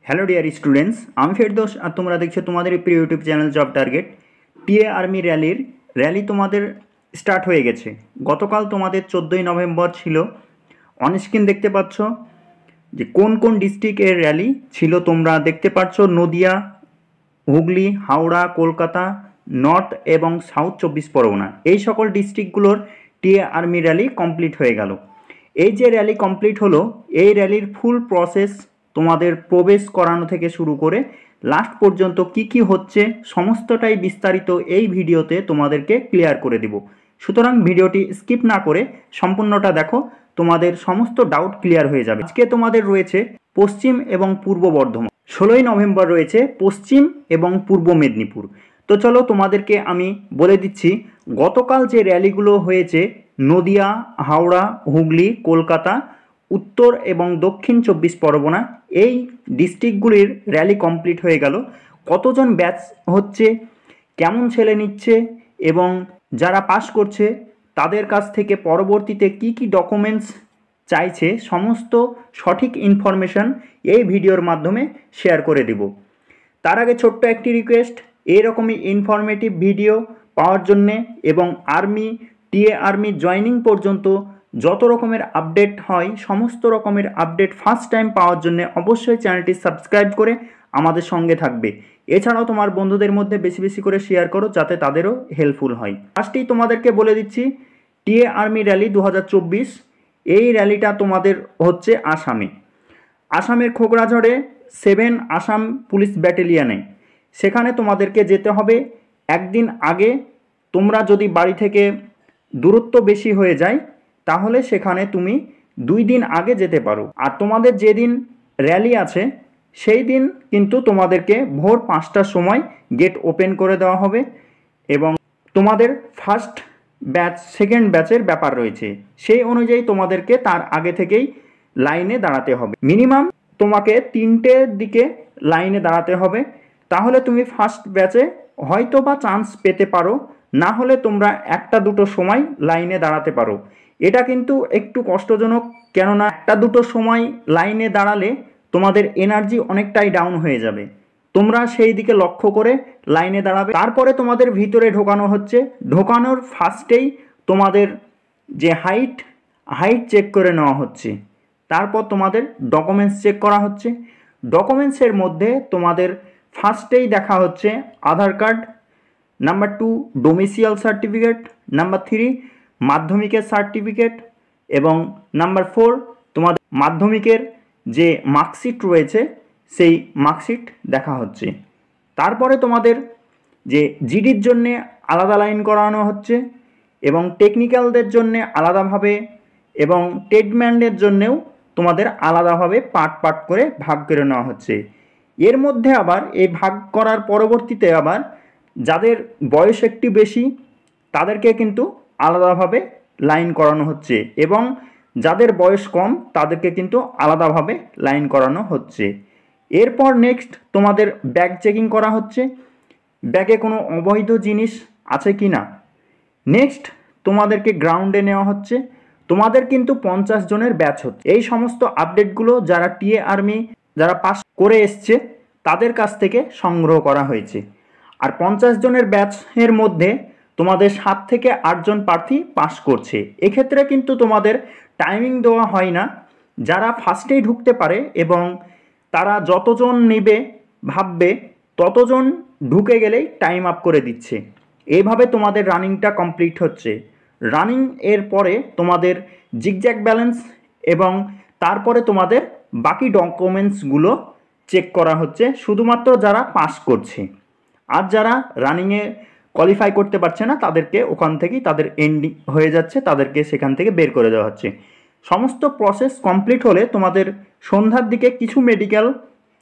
Hello dear students, আমি ফেরদৌস আর তোমরা দেখছো তোমাদের প্রিয় YouTube channel job target. TA army rally তোমাদের স্টার্ট হয়ে গেছে। গতকাল তোমাদের 14ই নভেম্বর ছিল। অনস্ক্রিন দেখতে পাচ্ছ যে কোন কোন ডিস্ট্রিক্টের র্যালি ছিল। তোমরা দেখতে পাচ্ছ নদিয়া, হুগলি, হাওড়া, কলকাতা, নর্থ এবং সাউথ 24 পরগনা, এই সকল ডিস্ট্রিক্টগুলোর টিএ আর্মি র্যালি কমপ্লিট হয়ে গেল। এই যে র্যালি কমপ্লিট হলো, এই র্যালির ফুল প্রসেস তোমাদের প্রবেশ করানো থেকে শুরু করে লাস্ট পর্যন্ত কি কি হচ্ছে সমস্তটাই বিস্তারিত এই ভিডিওতে তোমাদেরকে ক্লিয়ার করে দেব। সুতরাং ভিডিওটি স্কিপ না করে সম্পূর্ণটা দেখো, তোমাদের সমস্ত ডাউট ক্লিয়ার হয়ে যাবে। আজকে তোমাদের রয়েছে পশ্চিম এবং পূর্ব বর্ধমান, 16ই নভেম্বর রয়েছে পশ্চিম এবং পূর্ব মেদিনীপুর। তো চলো তোমাদেরকে আমি বলে দিচ্ছি গতকাল যে র্যালিগুলো হয়েছে নদিয়া, হাওড়া, হুগলি, কলকাতা, উত্তর এবং দক্ষিণ 24 পরগনা, এই ডিস্ট্রিক্টগুলির র্যালি কমপ্লিট হয়ে গেল। কতজন ব্যাচ হচ্ছে, কেমন ছেলে নিচ্ছে এবং যারা পাস করছে তাদের কাছ থেকে পরবর্তীতে কি কি ডকুমেন্টস চাইছে সমস্ত সঠিক ইনফরমেশন এই ভিডিওর মাধ্যমে শেয়ার করে দেব। তার আগে ছোট্ট একটি রিকোয়েস্ট, এরকমই ইনফরমেটিভ ভিডিও পাওয়ার জন্যে এবং টিএ আর্মি জয়েনিং পর্যন্ত যত রকমের আপডেট হয় সমস্ত রকমের আপডেট ফার্স্ট টাইম পাওয়ার জন্য অবশ্যই চ্যানেলটি সাবস্ক্রাইব করে আমাদের সঙ্গে থাকবে। এছাড়াও তোমার বন্ধুদের মধ্যে বেশি বেশি করে শেয়ার করো যাতে তাদেরও হেল্পফুল হয়। ফার্স্টেই তোমাদেরকে বলে দিচ্ছি টিএ আর্মি র্যালি 2024, এই র্যালিটা তোমাদের হচ্ছে আসামের খোকরাঝড়ে 7 আসাম পুলিশ ব্যাটালিয়নে। সেখানে তোমাদেরকে যেতে হবে একদিন আগে। তোমরা যদি বাড়ি থেকে দূরত্ব বেশি হয়ে যায় তাহলে সেখানে তুমি 2 দিন আগে যেতে পারো। আর তোমাদের যেদিন র্যালি আছে সেই দিন কিন্তু তোমাদেরকে ভোর 5টার সময় গেট ওপেন করে দেওয়া হবে এবং তোমাদের ফার্স্ট ব্যাচ সেকেন্ড ব্যাচের ব্যাপার রয়েছে, সেই অনুযায়ী তোমাদেরকে তার আগে থেকেই লাইনে দাঁড়াতে হবে। মিনিমাম তোমাকে 3টের দিকে লাইনে দাঁড়াতে হবে, তাহলে তুমি ফার্স্ট ব্যাচে হয়তো বা চান্স পেতে পারো, না হলে তোমরা 1-2 সময় লাইনে দাঁড়াতে পারো। এটা কিন্তু একটু কষ্টজনক, কেননা 1-2 সময় লাইনে দাঁড়ালে তোমাদের এনার্জি অনেকটাই ডাউন হয়ে যাবে। তোমরা সেই দিকে লক্ষ্য করে লাইনে দাঁড়াবে। তারপরে তোমাদের ভিতরে ঢোকানো হচ্ছে। ঢোকানোর ফার্স্টেই তোমাদের যে হাইট চেক করে নেওয়া হচ্ছে, তারপর তোমাদের ডকুমেন্টস চেক করা হচ্ছে। ডকুমেন্টসের মধ্যে তোমাদের ফার্স্টেই দেখা হচ্ছে Aadhaar card, number 2 domicile certificate, number 3 মাধ্যমিকের সার্টিফিকেট এবং নাম্বার 4 তোমাদের মাধ্যমিকের যে মার্কশিট রয়েছে সেই মার্কশিট দেখা হচ্ছে। তারপরে তোমাদের যে জিডির জন্যে আলাদা লাইন করানো হচ্ছে এবং টেকনিক্যালদের জন্যে আলাদাভাবে এবং ট্রেডম্যানদের জন্যেও তোমাদের আলাদাভাবে পার্ট করে ভাগ করে নেওয়া হচ্ছে। এর মধ্যে আবার এই ভাগ করার পরবর্তীতে আবার যাদের বয়স একটু বেশি তাদেরকে কিন্তু আলাদাভাবে লাইন করানো হচ্ছে এবং যাদের বয়স কম তাদেরকে কিন্তু আলাদাভাবে লাইন করানো হচ্ছে। এরপর নেক্সট তোমাদের ব্যাগ চেকিং করা হচ্ছে, ব্যাগে কোনো অবৈধ জিনিস আছে কি না। নেক্সট তোমাদেরকে গ্রাউন্ডে নেওয়া হচ্ছে। তোমাদের কিন্তু 50 জনের ব্যাচ হচ্ছে। এই সমস্ত আপডেটগুলো যারা টিএ আর্মি যারা পাস করে এসছে তাদের কাছ থেকে সংগ্রহ করা হয়েছে। আর 50 জনের ব্যাচের মধ্যে তোমাদের 7 থেকে 8 জন প্রার্থী পাস করছে। এক্ষেত্রে কিন্তু তোমাদের টাইমিং দেওয়া হয় না, যারা ফার্স্টেই ঢুকতে পারে এবং তারা যতজন নেবে ভাববে ততজন ঢুকে গেলেই টাইম আপ করে দিচ্ছে। এইভাবে তোমাদের রানিংটা কমপ্লিট হচ্ছে। রানিং এর পরে তোমাদের জিগজ্যাগ ব্যালেন্স এবং তারপরে তোমাদের বাকি ডকুমেন্টসগুলো চেক করা হচ্ছে, শুধুমাত্র যারা পাস করছে। আর যারা রানিংয়ে কোয়ালিফাই করতে পারছে না তাদেরকে ওখান থেকেই তাদের এন্ডিং হয়ে যাচ্ছে, তাদেরকে সেখান থেকে বের করে দেওয়া হচ্ছে। সমস্ত প্রসেস কমপ্লিট হলে তোমাদের সন্ধ্যার দিকে কিছু মেডিকেল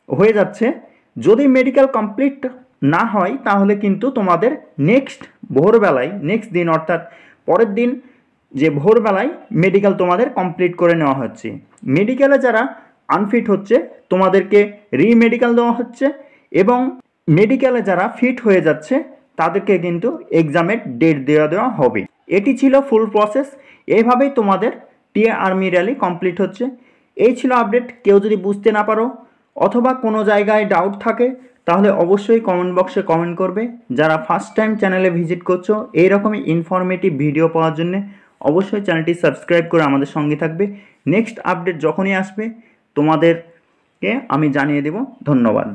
হয়ে যাচ্ছে। যদি মেডিকেল কমপ্লিট না হয় তাহলে কিন্তু তোমাদের নেক্সট ভোরবেলায়, নেক্সট দিন অর্থাৎ পরের দিন যে ভোরবেলায় মেডিকেল তোমাদের কমপ্লিট করে নেওয়া হচ্ছে। মেডিকেলে যারা আনফিট হচ্ছে তোমাদেরকে রিমেডিকেল দেওয়া হচ্ছে এবং মেডিকেলে যারা ফিট হয়ে যাচ্ছে তাদেরকে কিন্তু এক্সামের ডেট দেওয়া হবে। এটি ছিল ফুল প্রসেস। এইভাবেই তোমাদের টিএ আর্মি র্যালি কমপ্লিট হচ্ছে। এই ছিল আপডেট। কেউ যদি বুঝতে না পারো অথবা কোনো জায়গায় ডাউট থাকে তাহলে অবশ্যই কমেন্ট বক্সে কমেন্ট করবে। যারা ফার্স্ট টাইম চ্যানেলে ভিজিট করছো এইরকমই ইনফরমেটিভ ভিডিও পাওয়ার জন্য অবশ্যই চ্যানেলটি সাবস্ক্রাইব করে আমাদের সঙ্গে থাকবে। নেক্সট আপডেট যখনই আসবে তোমাদেরকে আমি জানিয়ে দেব। ধন্যবাদ।